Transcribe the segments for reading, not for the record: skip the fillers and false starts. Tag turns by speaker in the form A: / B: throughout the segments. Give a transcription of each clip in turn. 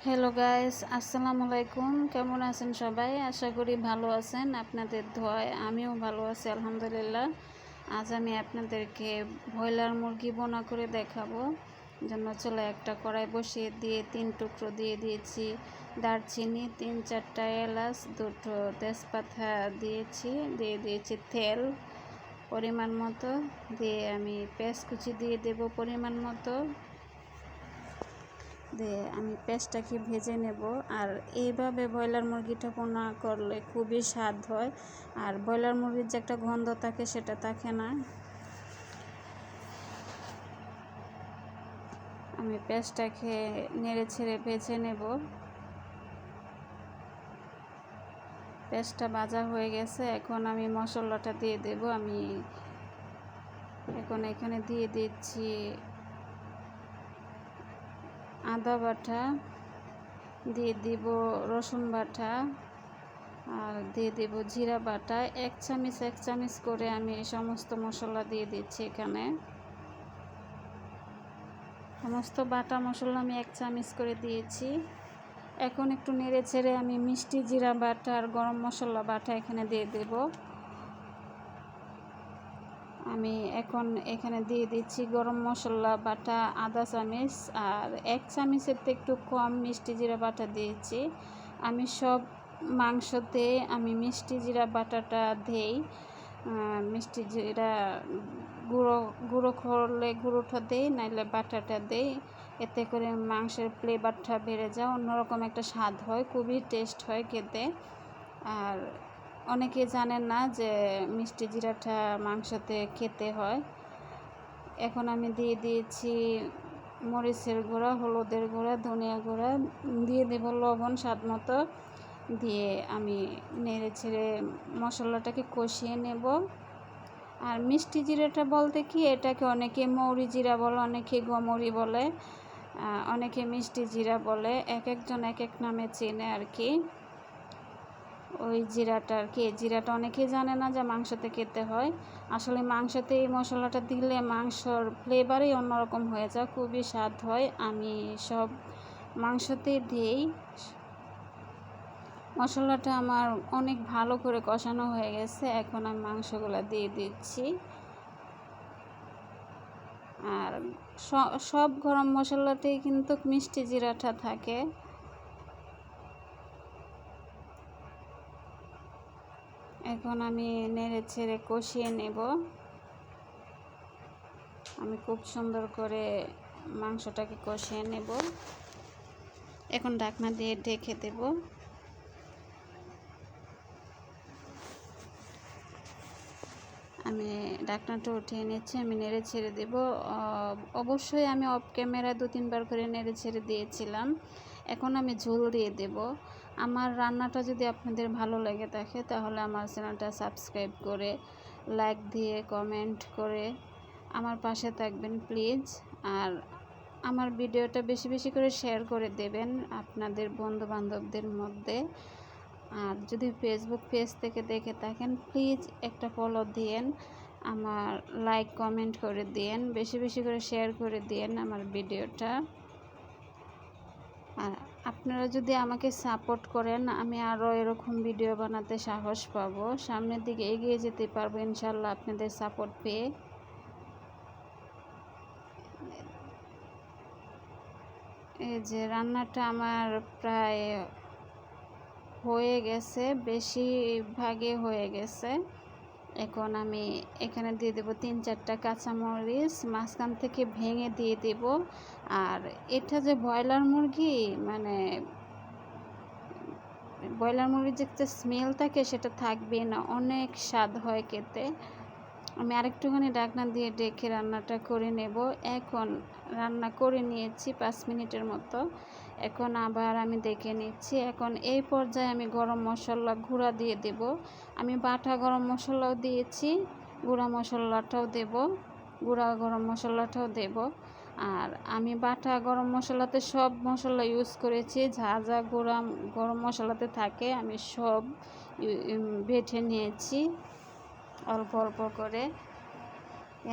A: Hello guys, আসসালামু আলাইকুম। কেমন আছেন সবাই? আশা করি ভালো আছেন। আপনাদের দোয়ায় আমিও ভালো আছি আলহামদুলিল্লাহ। আজ আমি আপনাদেরকে ব্রয়লার মুরগি বোনা করে দেখাবো। জন্য চলে একটা কড়াই বসিয়ে দিয়ে 3 টুকরো দিয়ে দিয়েছি দারচিনি, 3-4টা এলাচ, 2টো তেজপাতা দিয়ে দিয়েছি তেল পরিমাণ মতো, দিয়ে আমি পেঁয়াজ কুচি দিয়ে দেব পরিমাণ মতো, দিয়ে আমি পেঁয়াজটাকে ভেজে নেব। আর এইভাবে ব্রয়লার মুরগিটা ভুনা করলে খুবই স্বাদ হয়, আর ব্রয়লার মুরগির যে একটা গন্ধ থাকে সেটা থাকে না। আমি পেঁয়াজটাকে নেড়ে ছেড়ে ভেজে নেব। পেঁয়াজটা ভাজা হয়ে গেছে, এখন আমি মশলাটা দিয়ে দেব। আমি এখানে দিয়ে দিচ্ছি আদা বাটা, দিয়ে দিব রসুন বাটা, আর দিয়ে দেব জিরা বাটা। এক চামচ করে আমি সমস্ত মশলা দিয়ে দিচ্ছি। এখানে সমস্ত বাটা মশলা আমি 1 চামচ করে দিয়েছি। এখন একটু নেড়ে ছেড়ে আমি মিষ্টি জিরা বাটা আর গরম মশলা বাটা এখানে দিয়ে দেব। আমি এখন এখানে দিয়ে দিচ্ছি গরম মশলা বাটা আধা চামচ, আর 1 চামচের থেকে একটু কম মিষ্টি জিরা বাটা দিয়েছি। আমি সব মাংসতে মিষ্টি জিরা বাটাটা দেই। মিষ্টি জিরা গুঁড়ো করলে গুঁড়োটা দেই, নাইলে বাটাটা দেই। এতে করে মাংসের ফ্লেভারটা বেড়ে যায়, অন্যরকম একটা স্বাদ হয়, খুবই টেস্ট হয় খেতে। আর অনেকে জানেন না যে মিষ্টি জিরাটা মাংসতে খেতে হয়। এখন আমি দিয়ে দিয়েছি মরিচের গুঁড়া, হলুদের গুঁড়া, ধনিয়া গুঁড়া, দিয়ে দেব লবণ স্বাদ মতো, দিয়ে আমি নেড়ে ছেড়ে মশলাটাকে কষিয়ে নেব। আর মিষ্টি জিরাটা বলতে কি, এটাকে অনেকে মৌরি জিরা বলে, অনেকে গমরি বলে, অনেকে মিষ্টি জিরা বলে, একজন এক এক নামে চেনে আর কি। ওই জিরাটা অনেকেই জানে না যে মাংসতে খেতে হয়। আসলে মাংসতে এই মশলাটা দিলে মাংসর ফ্লেভারই অন্যরকম হয়ে যায়, খুবই স্বাদ হয়। আমি সব মাংসতেই দিই। মশলাটা আমার অনেক ভালো করে কষানো হয়ে গেছে, এখন আমি মাংসগুলো দিয়ে দিচ্ছি। আর সব গরম মশলাতেই কিন্তু মিষ্টি জিরাটা থাকে। এখন আমি নেড়ে ছেড়ে কষিয়ে নেব। আমি খুব সুন্দর করে মাংসটাকে কষিয়ে নেব। এখন ঢাকনা দিয়ে ঢেকে দেব। আমি ঢাকনাটা উঠিয়ে নিচ্ছি, আমি নেড়ে ছেড়ে দেব। অবশ্যই আমি অফ ক্যামেরায় 2-3 বার করে নেড়ে ছেড়ে দিয়েছিলাম। এখন আমি ঝোল দিয়ে দেব। আমার রান্নাটা যদি আপনাদের ভালো লেগে থাকে তাহলে আমার চ্যানেলটা সাবস্ক্রাইব করে, লাইক দিয়ে, কমেন্ট করে আমার পাশে থাকবেন প্লিজ। আর আমার ভিডিওটা বেশি বেশি করে শেয়ার করে দেবেন আপনাদের বন্ধু বান্ধবদের মধ্যে। আর যদি ফেসবুক পেজ থেকে দেখে থাকেন প্লিজ একটা ফলো দিয়েন, আমার লাইক কমেন্ট করে দিয়েন, বেশি বেশি করে শেয়ার করে দিয়েন আমার ভিডিওটা। আর আপনারা যদি আমাকে সাপোর্ট করেন, আমি আরও এরকম ভিডিও বানাতে সাহস পাবো, সামনের দিকে এগিয়ে যেতে পারবো ইনশাল্লাহ আপনাদের সাপোর্ট পেয়ে। এই যে রান্নাটা আমার প্রায় হয়ে গেছে, বেশিরভাগই হয়ে গেছে। এখন আমি এখানে দিয়ে দেবো 3-4টা কাঁচামরিচ, মাঝখান থেকে ভেঙে দিয়ে দেব। আর এটা যে ব্রয়লার মুরগি, মানে ব্রয়লার মুরগির যে একটা স্মেল থাকে সেটা থাকবে না, অনেক স্বাদ হয় খেতে। আমি আরেকটুখানি ঢাকনা দিয়ে ঢেকে রান্নাটা করে নেব। এখন রান্না করে নিয়েছি 5 মিনিটের মতো। এখন আবার আমি দেখে নিচ্ছি। এখন এই পর্যায়ে আমি গরম মশলা গুঁড়া দিয়ে দেব। আমি বাটা গরম মশলাও দিয়েছি, গুঁড়া মশলাটাও দেব, গুঁড়া গরম মশলাটাও দেব। আর আমি বাটা গরম মশলাতে সব মশলা ইউজ করেছি, যা যা গরম মশলাতে থাকে আমি সব বেটে নিয়েছি অল্প অল্প করে।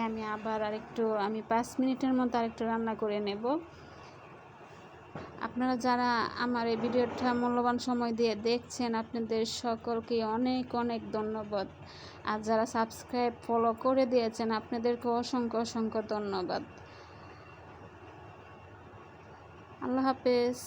A: আমি আবার আমি 5 মিনিটের মতো আরেকটু রান্না করে নেব। আপনারা যারা আমার এই ভিডিওটা মূল্যবান সময় দিয়ে দেখছেন, আপনাদের সকলকে অনেক অনেক ধন্যবাদ। আর যারা সাবস্ক্রাইব ফলো করে দিয়েছেন, আপনাদেরকে অসংখ্য অসংখ্য ধন্যবাদ। আল্লাহ হাফেজ।